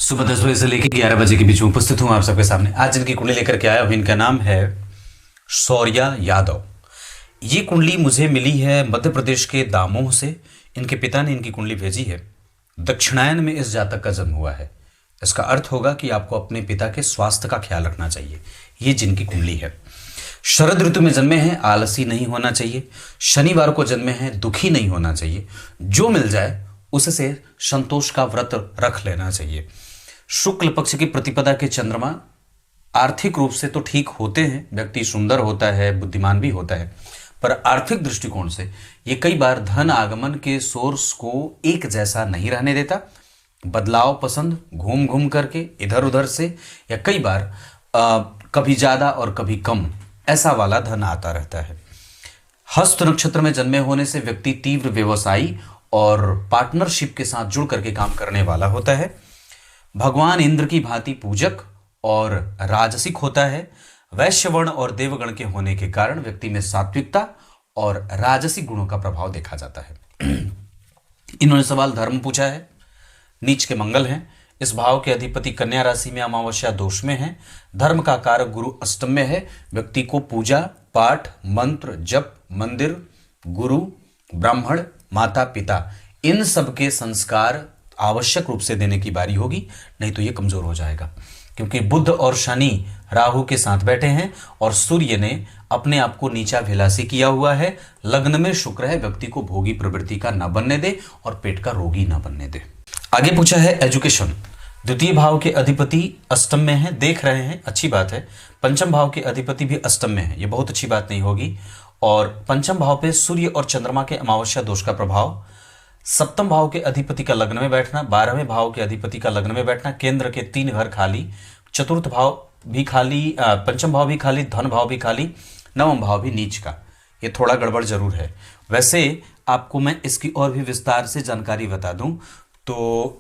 सुबह 10 बजे से लेकर 11 बजे के बीच में उपस्थित हूं आप सबके सामने। आज जिनकी कुंडली लेकर के आया हूं इनका नाम है शौर्या यादव। ये कुंडली मुझे मिली है मध्य प्रदेश के दामोह से। इनके पिता ने इनकी कुंडली भेजी है। दक्षिणायन में इस जातक का जन्म हुआ है। इसका अर्थ होगा कि आपको अपने पिता के स्वास्थ्य का ख्याल रखना चाहिए। ये जिनकी कुंडली है, शरद ऋतु में जन्मे हैं, आलसी नहीं होना चाहिए। शनिवार को जन्मे हैं, दुखी नहीं होना चाहिए। जो मिल जाए उससे संतोष का व्रत रख लेना चाहिए। शुक्ल पक्ष की प्रतिपदा के चंद्रमा आर्थिक रूप से तो ठीक होते हैं, व्यक्ति सुंदर होता है, बुद्धिमान भी होता है, पर आर्थिक दृष्टिकोण से ये कई बार धन आगमन के सोर्स को एक जैसा नहीं रहने देता। बदलाव पसंद, घूम घूम करके इधर उधर से, या कई बार कभी ज्यादा और कभी कम, ऐसा वाला धन आता रहता है। हस्त नक्षत्र में जन्मे होने से व्यक्ति तीव्र व्यवसायी और पार्टनरशिप के साथ जुड़ करके काम करने वाला होता है। भगवान इंद्र की भांति पूजक और राजसिक होता है। वैश्य वर्ण और देवगण के होने के कारण व्यक्ति में सात्विकता और राजसिक गुणों का प्रभाव देखा जाता है। इन्होंने सवाल धर्म पूछा है। नीच के मंगल हैं। इस भाव के अधिपति कन्या राशि में अमावस्या दोष में है। धर्म का कारक गुरु अष्टम में है। व्यक्ति को पूजा पाठ, मंत्र, जप, मंदिर, गुरु, ब्राह्मण, माता पिता, इन सब के संस्कार आवश्यक रूप से देने की बारी होगी, नहीं तो ये कमजोर हो जाएगा। क्योंकि बुध और शनि राहु के साथ बैठे हैं और सूर्य ने अपने आप को नीचा विलासी किया हुआ है। लग्न में शुक्र है, व्यक्ति को भोगी प्रवृत्ति का न बनने दे और पेट का रोगी न बनने दे। आगे पूछा है एजुकेशन। द्वितीय भाव के अधिपति अष्टम में है, देख रहे हैं, अच्छी बात है। पंचम भाव के अधिपति भी अष्टम में है, ये बहुत अच्छी बात नहीं होगी। और पंचम भाव पे सूर्य और चंद्रमा के अमावस्या दोष का प्रभाव। सप्तम भाव के अधिपति का लग्न में बैठना, 12वें भाव के अधिपति का लग्न में बैठना, केंद्र के 3 घर खाली, चतुर्थ भाव भी खाली, पंचम भाव भी खाली, धन भाव भी खाली, नवम भाव भी नीच का। ये थोड़ा गड़बड़ जरूर है। वैसे आपको मैं इसकी और भी विस्तार से जानकारी बता दूं तो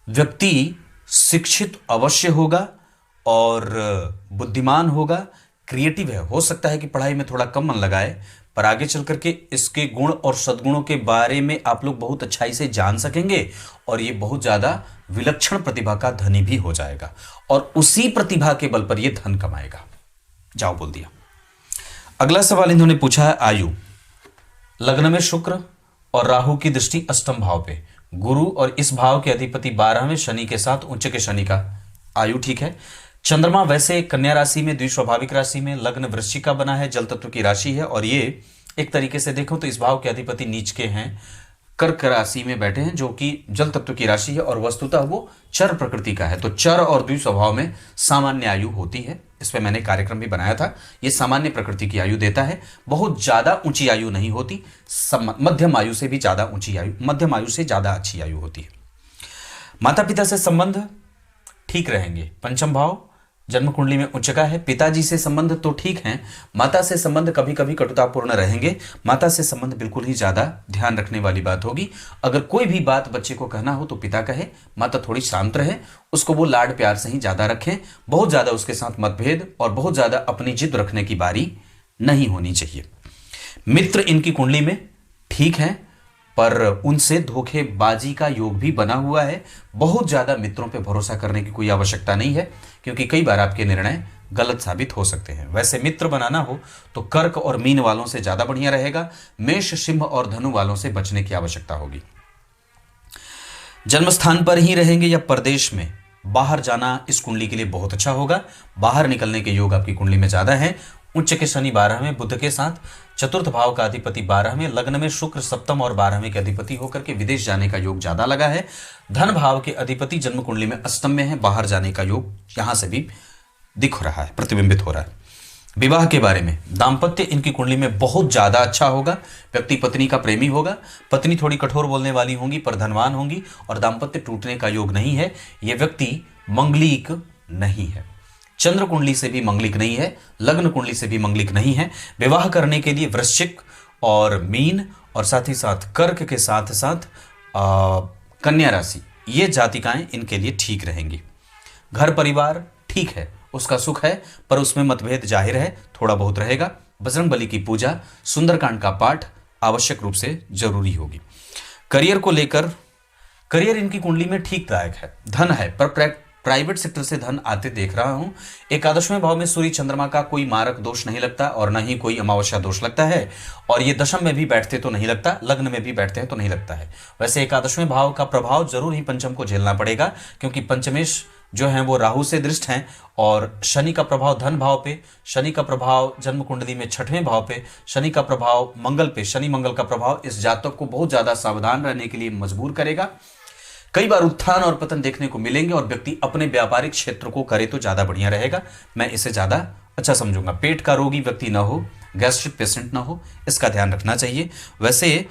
व्यक्ति शिक्षित अवश्य होगा और बुद्धिमान होगा, क्रिएटिव है। हो सकता है कि पढ़ाई में थोड़ा कम मन लगाए, पर आगे चल करके इसके गुण और सद्गुणों के बारे में आप लोग बहुत अच्छाई से जान सकेंगे और ये बहुत ज्यादा विलक्षण प्रतिभा का धनी भी हो जाएगा और उसी प्रतिभा के बल पर ये धन कमाएगा। जाओ बोल दिया। अगला सवाल इन्होंने पूछा है आयु। लग्न में शुक्र और राहु की दृष्टि अष्टम भाव पे, गुरु और इस भाव के अधिपति 12वें शनि के साथ, उच्च के शनि का। आयु ठीक है। चंद्रमा वैसे कन्या राशि में, द्विस्वाभाविक राशि में, लग्न वृश्चिक का बना है, जल तत्व की राशि है और ये एक तरीके से देखो तो इस भाव के अधिपति नीच के हैं, कर्क राशि में बैठे हैं जो कि जल तत्व की राशि है और वस्तुतः वो चर प्रकृति का है। तो चर और द्विस्वभाव में सामान्य आयु होती है। इस पे मैंने कार्यक्रम भी बनाया था। ये सामान्य प्रकृति की आयु देता है, बहुत ज्यादा ऊंची आयु नहीं होती, मध्यम आयु से भी ज्यादा ऊंची आयु, मध्यम आयु से ज्यादा अच्छी आयु होती है। माता पिता से संबंध ठीक रहेंगे। पंचम भाव जन्म कुंडली में उच्च का है। पिताजी से संबंध तो ठीक हैं, माता से संबंध कभी कभी कटुतापूर्ण रहेंगे। माता से संबंध बिल्कुल ही ज्यादा ध्यान रखने वाली बात होगी। अगर कोई भी बात बच्चे को कहना हो तो पिता कहे, माता थोड़ी शांत रहे, उसको वो लाड प्यार से ही ज्यादा रखें। बहुत ज्यादा उसके साथ मतभेद और बहुत ज्यादा अपनी जिद रखने की बारी नहीं होनी चाहिए। मित्र इनकी कुंडली में ठीक है, पर उनसे धोखेबाजी का योग भी बना हुआ है। बहुत ज्यादा मित्रों पे भरोसा करने की कोई आवश्यकता नहीं है, क्योंकि कई बार आपके निर्णय गलत साबित हो सकते हैं। वैसे मित्र बनाना हो तो कर्क और मीन वालों से ज्यादा बढ़िया रहेगा। मेष, सिंह और धनु वालों से बचने की आवश्यकता होगी। जन्म स्थान पर ही रहेंगे या परदेश में, बाहर जाना इस कुंडली के लिए बहुत अच्छा होगा। बाहर निकलने के योग आपकी कुंडली में ज्यादा है। उच्च के शनि 12वें बुध के साथ, चतुर्थ भाव का अधिपति 12वें, लग्न में शुक्र सप्तम और 12वें के अधिपति होकर के विदेश जाने का योग ज्यादा लगा है। धन भाव के अधिपति जन्म कुंडली में अष्टम में है, बाहर जाने का योग यहां से भी दिख रहा है, प्रतिबिंबित हो रहा है। विवाह के बारे में, दाम्पत्य इनकी कुंडली में बहुत ज्यादा अच्छा होगा। व्यक्ति पत्नी का प्रेमी होगा। पत्नी थोड़ी कठोर बोलने वाली होंगी पर धनवान होंगी और दाम्पत्य टूटने का योग नहीं है। यह व्यक्ति मंगलिक नहीं है। चंद्र कुंडली से भी मंगलिक नहीं है, लग्न कुंडली से भी मंगलिक नहीं है। विवाह करने के लिए वृश्चिक और मीन और साथ ही साथ कर्क के साथ साथ कन्या राशि, ये जातिकाएं इनके लिए ठीक रहेंगी। घर परिवार ठीक है, उसका सुख है, पर उसमें मतभेद जाहिर है, थोड़ा बहुत रहेगा। बजरंगबली की पूजा, सुंदरकांड का पाठ आवश्यक रूप से जरूरी होगी। करियर को लेकर करियर इनकी कुंडली में ठीकदायक है, धन है, पर प्राइवेट सेक्टर से धन आते देख रहा हूं। एकादशवें भाव में सूर्य चंद्रमा का कोई मारक दोष नहीं लगता और न ही कोई अमावस्या दोष लगता है, और ये दशम में भी बैठते तो नहीं लगता, लग्न में भी बैठते हैं तो नहीं लगता है। वैसे एकादशवें भाव का प्रभाव जरूर ही पंचम को झेलना पड़ेगा, क्योंकि पंचमेश जो है वो राहु से दृष्ट हैं, और शनि का प्रभाव धन भाव पे, शनि का प्रभाव जन्म कुंडली में छठवें भाव पे, शनि का प्रभाव मंगल पे, शनि मंगल का प्रभाव इस जातक को बहुत ज्यादा सावधान रहने के लिए मजबूर करेगा। कई बार उत्थान और पतन देखने को मिलेंगे, और व्यक्ति अपने व्यापारिक क्षेत्र को करे तो ज्यादा बढ़िया रहेगा, मैं इसे ज्यादा अच्छा समझूंगा। पेट का रोगी व्यक्ति ना हो, गैस्ट्रिक पेशेंट ना हो, इसका ध्यान रखना चाहिए। वैसे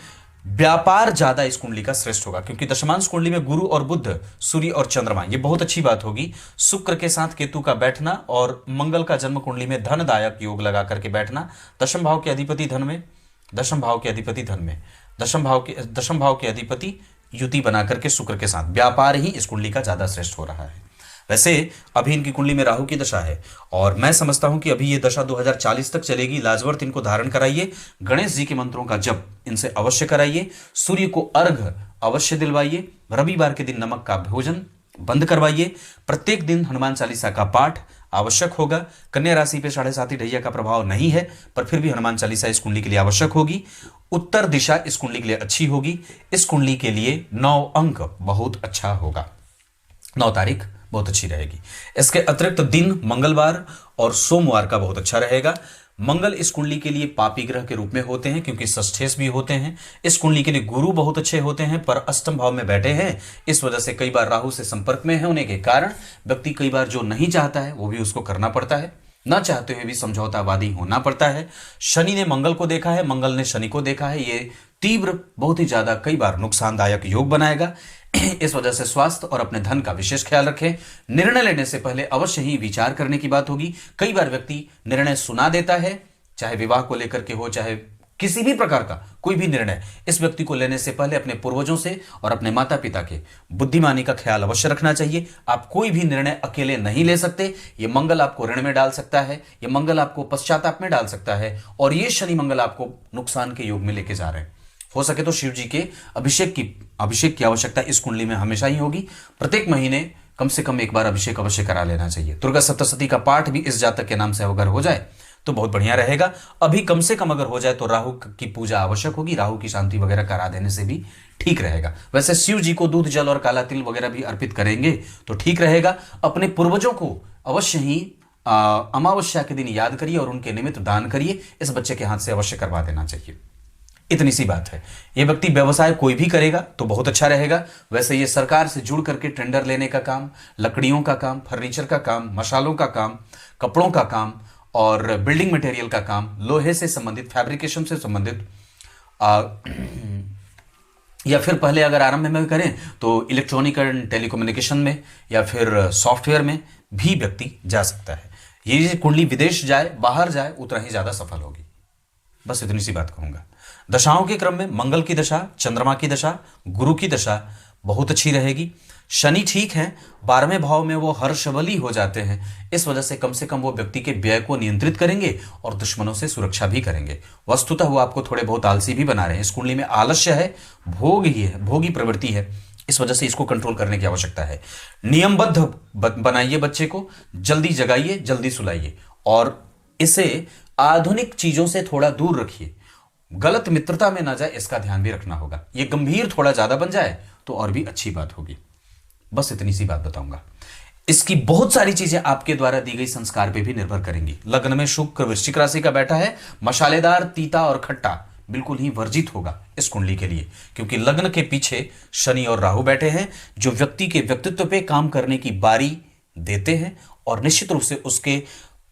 व्यापार ज्यादा इस कुंडली का श्रेष्ठ होगा, क्योंकि दशमांश कुंडली में गुरु और बुध, सूर्य और चंद्रमा, ये बहुत अच्छी बात होगी। शुक्र के साथ केतु का बैठना और मंगल का जन्म कुंडली में धनदायक योग लगा करके बैठना, दशम भाव के अधिपति धन में, दशम भाव के अधिपति धन में, दशम भाव के अधिपति युति बना करके शुक्र के साथ, व्यापार ही इस कुंडली का ज्यादा श्रेष्ठ हो रहा है। वैसे अभी इनकी कुंडली में राहु की दशा है, और मैं समझता हूं कि अभी ये दशा 2040 तक चलेगी। लाजवर्त इनको धारण कराइए, गणेश जी के मंत्रों का जप इनसे अवश्य कराइए, सूर्य को अर्घ अवश्य दिलवाइए, रविवार के दिन नमक का भोजन बंद करवाइए, प्रत्येक दिन हनुमान चालीसा का पाठ आवश्यक होगा। कन्या राशि पे 7.5 ढैया का प्रभाव नहीं है, पर फिर भी हनुमान चालीसा इस कुंडली के लिए आवश्यक होगी। उत्तर दिशा इस कुंडली के लिए अच्छी होगी। इस कुंडली के लिए 9 अंक बहुत अच्छा होगा, 9 तारीख बहुत अच्छी रहेगी। इसके अतिरिक्त दिन मंगलवार और सोमवार का बहुत अच्छा रहेगा। मंगल इस कुंडली के लिए पापी ग्रह के रूप में होते हैं, क्योंकि षष्ठेश भी होते हैं। इस कुंडली के लिए गुरु बहुत अच्छे होते हैं, पर अष्टम भाव में बैठे हैं, इस वजह से कई बार राहु से संपर्क में होने के कारण व्यक्ति कई बार जो नहीं चाहता है वो भी उसको करना पड़ता है, न चाहते हुए भी समझौतावादी होना पड़ता है। शनि ने मंगल को देखा है, मंगल ने शनि को देखा है, ये तीव्र, बहुत ही ज्यादा कई बार नुकसानदायक योग बनाएगा। इस वजह से स्वास्थ्य और अपने धन का विशेष ख्याल रखें। निर्णय लेने से पहले अवश्य ही विचार करने की बात होगी। कई बार व्यक्ति निर्णय सुना देता है, चाहे विवाह को लेकर के हो, चाहे किसी भी प्रकार का कोई भी निर्णय, इस व्यक्ति को लेने से पहले अपने पूर्वजों से और अपने माता पिता के बुद्धिमानी का ख्याल अवश्य रखना चाहिए। आप कोई भी निर्णय अकेले नहीं ले सकते। ये मंगल आपको ऋण में डाल सकता है, ये मंगल आपको पश्चाताप में डाल सकता है, और ये शनि मंगल आपको नुकसान के योग में लेके जा रहे हैं। हो सके तो शिव जी के अभिषेक की आवश्यकता इस कुंडली में हमेशा ही होगी। प्रत्येक महीने कम से कम एक बार अभिषेक अवश्य करा लेना चाहिए। दुर्गा सप्तशती का पाठ भी इस जातक के नाम से अगर हो जाए तो बहुत बढ़िया रहेगा। अभी कम से कम अगर हो जाए तो राहु की पूजा आवश्यक होगी, राहु की शांति वगैरह करा देने से भी ठीक रहेगा। वैसे शिव जी को दूध जल और काला तिल वगैरह भी अर्पित करेंगे तो ठीक रहेगा। अपने पूर्वजों को अवश्य ही अमावस्या के दिन याद करिए और उनके निमित्त दान करिए। इस बच्चे के हाथ से अवश्य करवा देना चाहिए। इतनी सी बात है। ये व्यक्ति व्यवसाय कोई भी करेगा तो बहुत अच्छा रहेगा। वैसे ये सरकार से जुड़ करके टेंडर लेने का काम, लकड़ियों का काम, फर्नीचर का काम, मसालों का काम, कपड़ों का काम और बिल्डिंग मटेरियल का काम, लोहे से संबंधित, फैब्रिकेशन से संबंधित, या फिर पहले अगर आरंभ में करें तो इलेक्ट्रॉनिक एंड टेलीकम्युनिकेशन में या फिर सॉफ्टवेयर में भी व्यक्ति जा सकता है। ये कुंडली विदेश जाए, बाहर जाए, उतना ही ज्यादा सफल होगी। बस इतनी सी बात कहूंगा। दशाओं के क्रम में मंगल की दशा, चंद्रमा की दशा, गुरु की दशा बहुत अच्छी रहेगी। शनि ठीक है, 12वें भाव में वो हर्षबली हो जाते हैं। इस वजह से कम वो व्यक्ति के व्यय को नियंत्रित करेंगे और दुश्मनों से सुरक्षा भी करेंगे। वस्तुतः वो आपको थोड़े बहुत आलसी भी बना रहे हैं। इस कुंडली में आलस्य है, भोगी प्रवृत्ति है, इस वजह से इसको कंट्रोल करने की आवश्यकता है। नियमबद्ध बनाइए बच्चे को, जल्दी जगाइए, जल्दी सुलाइए और इसे आधुनिक चीजों से थोड़ा दूर रखिए। गलत मित्रता में ना जाए, इसका ध्यान भी रखना होगा। ये गंभीर थोड़ा ज्यादा बन जाए तो और भी अच्छी बात होगी। बस इतनी सी बात बताऊंगा। इसकी बहुत सारी चीजें आपके द्वारा दी गई संस्कार पे भी निर्भर करेंगी। लग्न में शुक्र वृश्चिक राशि का बैठा है। मसालेदार, तीता और खट्टा बिल्कुल ही वर्जित होगा इस कुंडली के लिए, क्योंकि लग्न के पीछे शनि और राहु बैठे हैं, जो व्यक्ति के व्यक्तित्व पे काम करने की बारी देते हैं और निश्चित रूप से उसके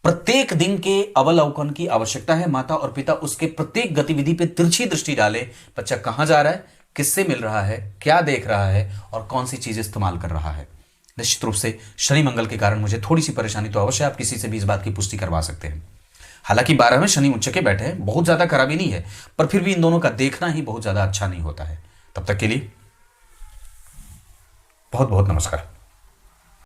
प्रत्येक दिन के अवलोकन की आवश्यकता है। माता और पिता उसके प्रत्येक गतिविधि पे तिरछी दृष्टि डाले। बच्चा कहां जा रहा है, किससे मिल रहा है, क्या देख रहा है और कौन सी चीज इस्तेमाल कर रहा है। निश्चित रूप से शनि मंगल के कारण मुझे थोड़ी सी परेशानी तो अवश्य, आप किसी से भी इस बात की पुष्टि करवा सकते हैं। हालांकि 12वें शनि उच्च के बैठे हैं, बहुत ज्यादा खराबी नहीं है, पर फिर भी इन दोनों का देखना ही बहुत ज्यादा अच्छा नहीं होता है। तब तक के लिए बहुत बहुत नमस्कार।